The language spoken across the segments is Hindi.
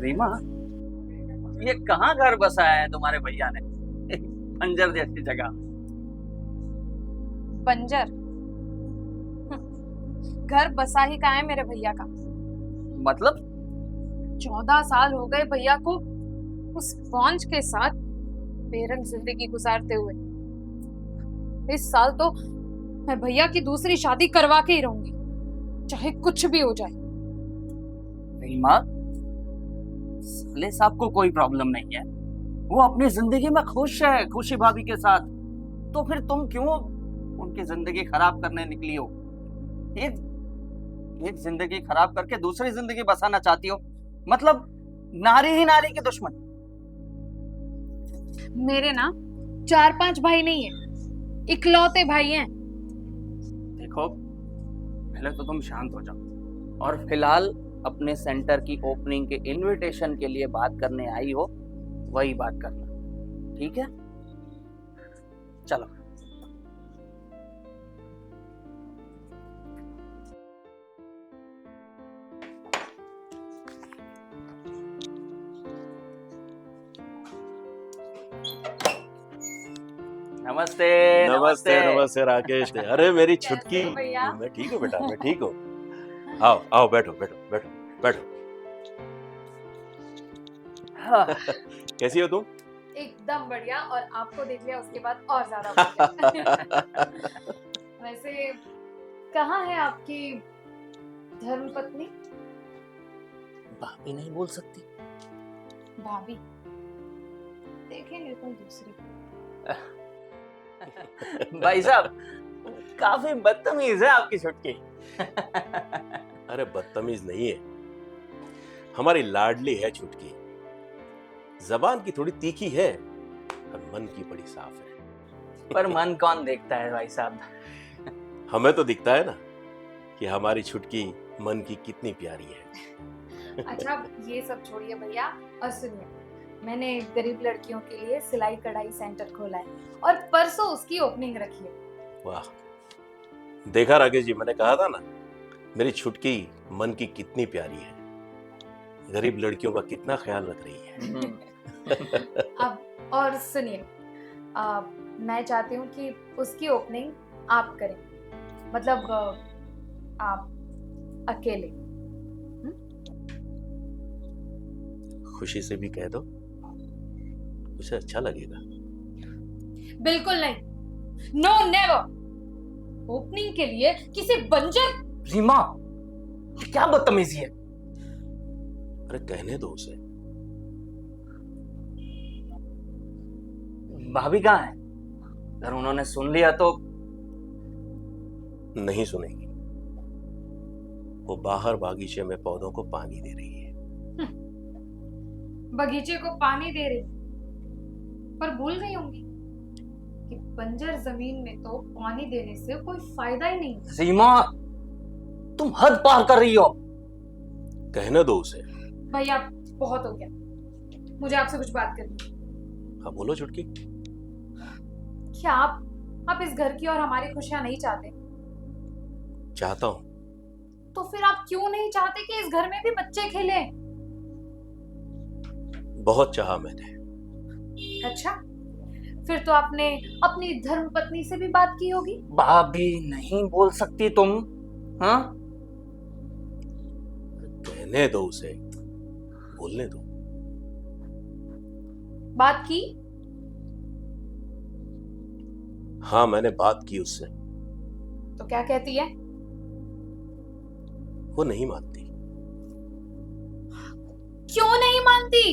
रीमा, ये कहाँ घर बसाया है तुम्हारे भैया ने? बंजर जैसी जगह। बंजर? घर बसा ही कहाँ है मेरे भैया का? मतलब? 14 साल हो गए भैया को उस फौज के साथ बेरंग जिंदगी गुजारते हुए। इस साल तो मैं भैया की दूसरी शादी करवा के ही रहूंगी, चाहे कुछ भी हो जाए। रीमा, साले साहब को कोई प्रॉब्लम नहीं है, वो अपनी जिंदगी में खुश है, खुशी भाभी के साथ। तो फिर तुम क्यों उनकी जिंदगी खराब करने निकली हो? एक जिंदगी खराब करके दूसरी जिंदगी बसाना चाहती हो? मतलब नारी ही नारी की दुश्मन। मेरे ना 4-5 भाई नहीं है, इकलौते भाई हैं। देखो, पहले तो तुम शांत हो जाओ और फिलहाल अपने सेंटर की ओपनिंग के इनविटेशन के लिए बात करने आई हो, वही बात करना, ठीक है? चलो। नमस्ते। नमस्ते नमस्ते राकेश। अरे मेरी छुटकी। कैसे हो भैया? मैं ठीक हूँ बेटा, मैं ठीक हूँ। आओ आओ, बैठो बैठो बैठो बैठो। हाँ। कैसी हो तुम? एकदम बढ़िया, और आपको देख लिया उसके बाद और ज्यादा बढ़िया। वैसे कहाँ है आपकी धर्मपत्नी? भाभी नहीं बोल सकती? भाभी देखेंगे कोई दूसरी। भाई साहब, काफी बदतमीज है आपकी छुटकी। अरे बदतमीज नहीं है, हमारी लाडली है छुटकी। जबान की थोड़ी तीखी है और मन की बड़ी साफ है। पर मन कौन देखता है भाई साहब? हमें तो दिखता है ना कि हमारी छुटकी मन की कितनी प्यारी है। अच्छा, ये सब छोड़िए भैया, और सुनिए, मैंने गरीब लड़कियों के लिए सिलाई कढ़ाई सेंटर खोला है और परसों उसकी ओपनिंग रखी है। वाह, देखा राकेश जी, मैंने कहा था ना, मेरी छुटकी मन की कितनी प्यारी है, गरीब लड़कियों का कितना ख्याल रख रही है। अब और सुनिए, मैं चाहती हूँ कि उसकी ओपनिंग आप करें, मतलब आप अकेले। खुशी से भी कह दो, उसे अच्छा लगेगा। बिल्कुल नहीं, नो नेवर। ओपनिंग के लिए किसी बंजर। रीमा, क्या बदतमीजी है? अरे कहने दो उसे। भाभी कहाँ है? अगर उन्होंने सुन लिया तो? नहीं सुनेगी, वो बाहर बागीचे में पौधों को पानी दे रही है। बगीचे को पानी दे रही, पर भूल गई होंगी कि बंजर जमीन में तो पानी देने से कोई फायदा ही नहीं। रीमा, तुम हद पार कर रही हो। कहने दो उसे। भैया बहुत हो गया, मुझे आपसे कुछ बात करनी है। हाँ बोलो छुटकी। क्या आप इस घर की और हमारी खुशियां नहीं चाहते? चाहता हूं। तो फिर आप क्यों नहीं चाहते कि इस घर में भी बच्चे खेलें? बहुत चाहा मैंने। अच्छा, फिर तो आपने अपनी धर्मपत्नी से भी बात की होगी। भाभी नहीं बोल सकती तुम? हाँ? कहने दो उसे, बोलने दो। बात की? हाँ मैंने बात की उससे। तो क्या कहती है? वो नहीं मानती। क्यों नहीं मानती?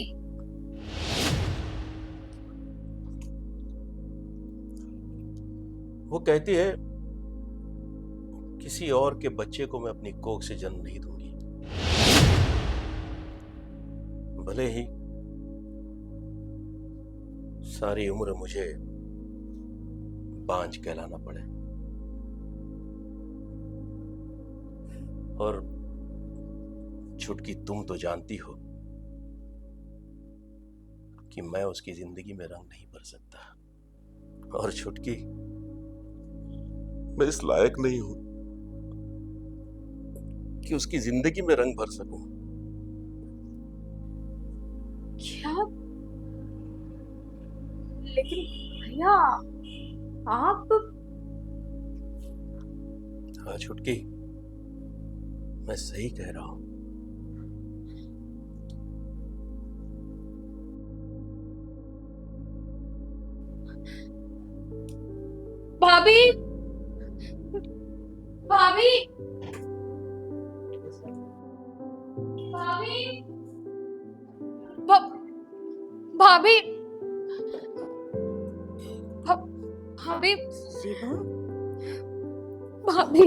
वो कहती है किसी और के बच्चे को मैं अपनी कोख से जन्म नहीं दूंगी। भले ही सारी उम्र मुझे बांझ कहलाना पड़े। और छुटकी, तुम तो जानती हो कि मैं उसकी जिंदगी में रंग नहीं भर सकता। और छुटकी, मैं इस लायक नहीं हूं कि उसकी जिंदगी में रंग भर सकूं। क्या? लेकिन भैया आप। हाँ छुटकी, मैं सही कह रहा हूं। भाभी, भाभी, भाभी, भाभी, भाभी, रीमा, भाभी।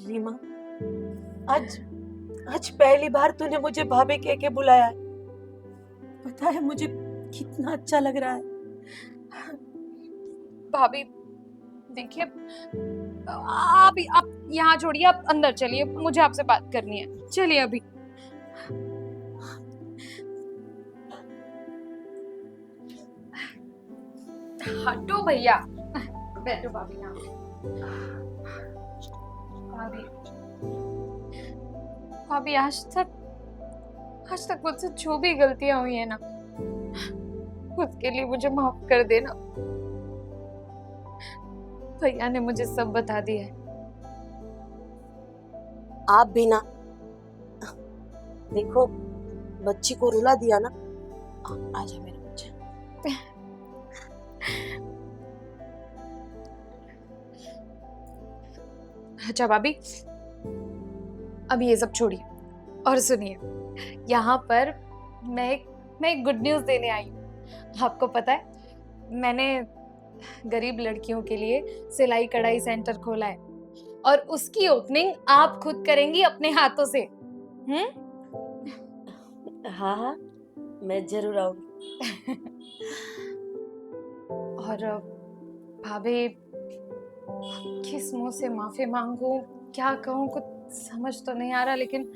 रीमा, आज आज पहली बार तूने मुझे भाभी कह के बुलाया है। पता है मुझे कितना अच्छा लग रहा है। भाभी देखिए, आप यहाँ छोड़िए, आप अंदर चलिए, मुझे आपसे बात करनी है। चलिए अभी। हटो भैया, बैठो भाभी यहाँ। भाभी, भाभी आज तक मुझसे जो भी गलतियां हुई है ना, उसके लिए मुझे माफ कर देना। भैया ने मुझे सब बता दिया है। आप भी ना, देखो बच्ची को रुला दिया ना। आजा मेरे बच्चे। अच्छा भाभी, अब ये सब छोड़िए और सुनिए, यहाँ पर मैं एक गुड न्यूज़ देने आई हूँ। आपको पता है, मैंने गरीब लड़कियों के लिए सिलाई कढ़ाई सेंटर खोला है और उसकी ओपनिंग आप खुद करेंगी अपने हाथों से। हाँ हाँ, मैं जरूर आऊंगी। और भाभी, किस मुंह से माफी मांगूं, क्या कहूँ, कुछ समझ तो नहीं आ रहा, लेकिन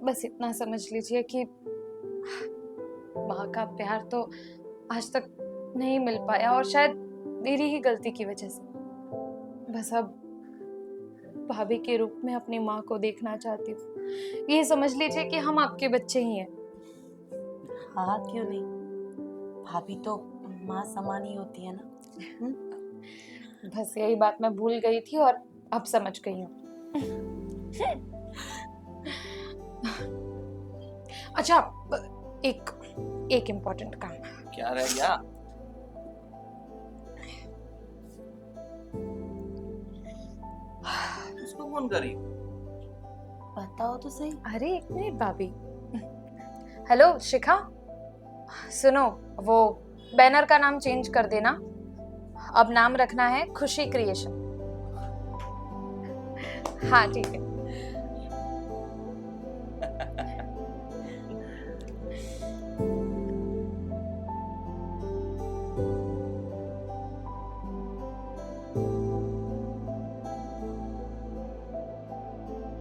बस इतना समझ लीजिए कि माँ का प्यार तो आज तक नहीं मिल पाया, और शायद मेरी ही गलती की वजह से। बस अब भाभी के रूप में अपनी माँ को देखना चाहती हूँ। ये समझ लीजिए कि हम आपके बच्चे ही हैं। हाँ, क्यों नहीं, भाभी तो माँ समान ही होती है ना। बस यही बात मैं भूल गई थी और अब समझ गई हूँ। अच्छा, एक इम्पोर्टेंट काम। क्या रह गया? उसको फोन करी? बताओ तो सही। अरे एक मिनट भाभी। हेलो शिखा, सुनो, वो बैनर का नाम चेंज कर देना। अब नाम रखना है खुशी क्रिएशन। हाँ ठीक है।